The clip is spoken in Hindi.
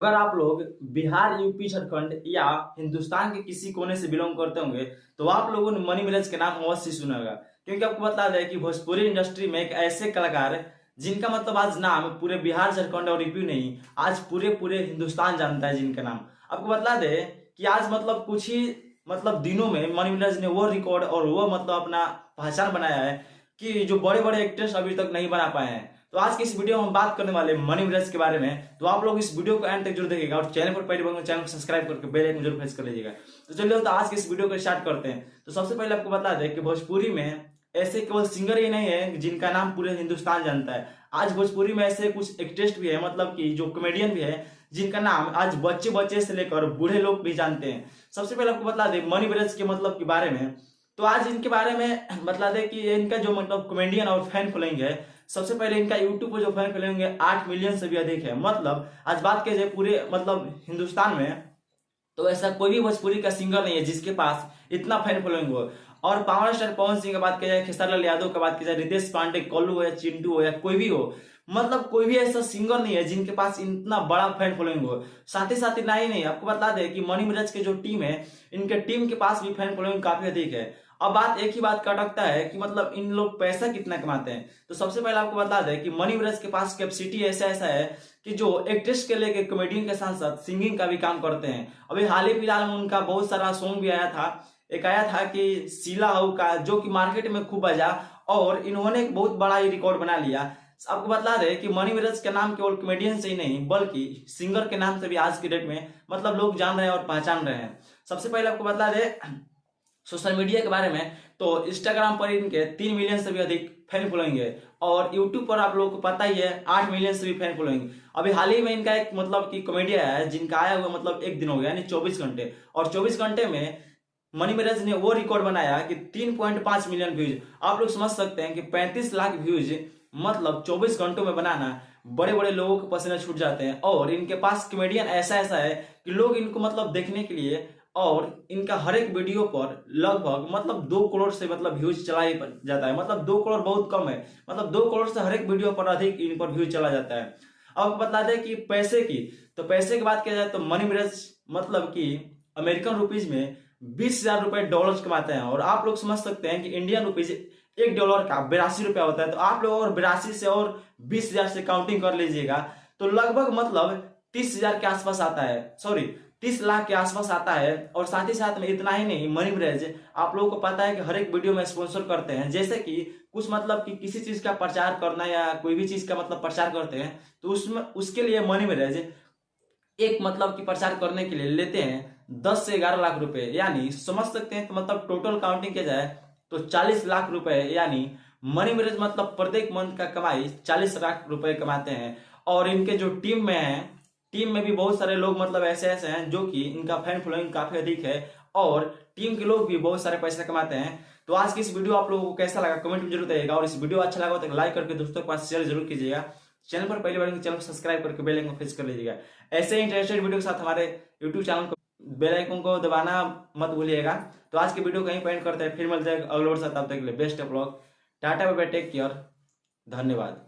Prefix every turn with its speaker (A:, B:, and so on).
A: अगर आप लोग बिहार, यूपी, झारखंड या हिंदुस्तान के किसी कोने से बिलोंग करते होंगे तो आप लोगों ने मनी मिराज के नाम अवश्य सुना होगा। क्योंकि आपको बता दें कि भोजपुरी इंडस्ट्री में एक ऐसे कलाकार हैं जिनका मतलब आज नाम पूरे बिहार, झारखंड और यूपी नहीं, आज पूरे पूरे हिंदुस्तान जानता है जिनका नाम। आपको बता दें कि आज मतलब कुछ ही दिनों में मनी मिराज ने वो रिकॉर्ड और वो अपना पहचान बनाया है कि जो बड़े बड़े एक्टर्स अभी तक नहीं बना पाए हैं। तो आज की इस वीडियो में हम बात करने वाले मनी मिराज के बारे में। तो आप लोग इस वीडियो को एंड तक जरूर देखिएगा और चैनल पर पहली बार चैनल को सब्सक्राइब करके बेल आइकन जरूर प्रेस कर लीजिएगा। तो चलिए तो आज के इस वीडियो को स्टार्ट करते हैं। तो सबसे पहले आपको बता दें कि भोजपुरी में ऐसे केवल सिंगर ही नहीं है जिनका नाम पूरे हिंदुस्तान जानता है। आज भोजपुरी में ऐसे कुछ एक्ट्रेस भी है, मतलब कि जो कॉमेडियन भी है, जिनका नाम आज बच्चे बच्चे से लेकर बूढ़े लोग भी जानते हैं। सबसे पहले आपको बता दें मनी मिराज के के बारे में। तो आज इनके बारे में बता दें कि इनका जो कॉमेडियन और फैन फॉलोइंग है, सबसे पहले इनका यूट्यूब पर जो फैन फॉलोइंग है 8 मिलियन से भी अधिक है। मतलब आज बात की जाए पूरे हिंदुस्तान में तो ऐसा कोई भी भोजपुरी का सिंगर नहीं है जिसके पास इतना फैन फॉलोइंग हो। और पावर स्टार पवन सिंह की बात की जाए, खेसारी लाल यादव की बात की जाए, रितेश पांडे, कल्लू हो या चिंटू हो या कोई भी हो, मतलब कोई भी ऐसा सिंगर नहीं है जिनके पास इतना बड़ा फैन फॉलोइंग हो। साथ ही साथ इतना ही नहीं, आपको बता दें कि मनी मिराज के जो टीम है, इनके टीम के पास भी फैन फॉलोइंग काफी अधिक है। अब बात एक ही बात का अटकता है कि इन लोग पैसा कितना कमाते हैं। तो सबसे पहले आपको बता दें कि मनी मिराज के पास कैपेसिटी ऐसा ऐसा है कि जो एक्ट्रेस के लेके कॉमेडियन के साथ साथ सिंगिंग का भी काम करते हैं। अभी हाल ही फिलहाल में उनका बहुत सारा सॉन्ग भी आया था। एक आया था कि शीला हऊ का, जो कि मार्केट में खूब बजा और इन्होंने एक बहुत बड़ा ही रिकॉर्ड बना लिया। आपको बता दें कि मनी मिराज का नाम केवल कॉमेडियन से ही नहीं बल्कि सिंगर के नाम से भी आज की डेट में लोग जान रहे हैं और पहचान रहे हैं। सबसे पहले आपको बता दें सोशल मीडिया के बारे में, तो इंस्टाग्राम पर इनके 3 मिलियन से भी अधिक फैन फॉलोइंग है और यूट्यूब पर आप लोगों को पता ही है 8 मिलियन से भी फैन फॉलोइंग। अभी हाल ही में इनका एक कि कॉमेडिया है जिनका आया हुआ एक दिन हो गया, यानी 24 घंटे, और 24 घंटे में मनी मिराज ने वो रिकॉर्ड बनाया कि 3.5 मिलियन व्यूज। आप लोग समझ सकते हैं कि 35 लाख व्यूज 24 घंटों में बनाना बड़े बड़े लोगों के पसीने छूट जाते हैं। और इनके पास कॉमेडियन ऐसा ऐसा है कि लोग इनको देखने के लिए, और इनका हर एक वीडियो पर लगभग 2 करोड़ से व्यूज चला ही जाता है। 2 करोड़ बहुत कम है, 2 करोड़ से हर एक वीडियो पर अधिक इन पर व्यूज चला जाता है। अब बता दें कि पैसे की, तो पैसे की बात किया जाए तो मनी मिराज कि अमेरिकन रुपीज में 20,000 रुपए डॉलर कमाते हैं। और आप लोग समझ सकते हैं कि इंडियन रुपीज $1 का 82 रुपया होता है। तो आप लोग और 82 से और 20,000 से काउंटिंग कर लीजिएगा तो लगभग 30,000 के आसपास आता है, सॉरी 30 लाख के आसपास आता है। और साथ ही साथ में इतना ही नहीं, मनी मिराज आप लोगों को पता है कि हर एक वीडियो में स्पॉन्सर करते हैं। जैसे कि कुछ कि किसी चीज का प्रचार करना या कोई भी चीज का प्रचार करते हैं तो उसमें उसके लिए मनी मिराज एक कि प्रचार करने के लिए लेते हैं 10 से 11 लाख रुपए, यानी समझ सकते हैं। तो टोटल काउंटिंग किया जाए तो 40 लाख रुपए, यानी मनी मिराज प्रत्येक मंथ का कमाई 40 लाख रुपए कमाते हैं। और इनके जो टीम में है, टीम में भी बहुत सारे लोग ऐसे ऐसे हैं जो कि इनका फैन फॉलोइंग काफी अधिक है और टीम के लोग भी बहुत सारे पैसे कमाते हैं। तो आज की इस वीडियो आप लोगों को कैसा लगा कमेंट में जरूर बताइएगा, और इस वीडियो अच्छा लगा तो लाइक करके दोस्तों के पास शेयर जरूर कीजिएगा। चैनल पर पहली बार चैनल को सब्सक्राइब करके बेल आइकन को प्रेस कर लीजिएगा। ऐसे इंटरेस्टेड वीडियो के साथ हमारे यूट्यूब चैनल को बेल आइकन को दबाना मत भूलिएगा। तो आज की वीडियो कहीं पॉइंट करते हैं, फिर मिलते हैं अगले वर्ष। तब तक के लिए best of luck, tata bye bye, take care, धन्यवाद।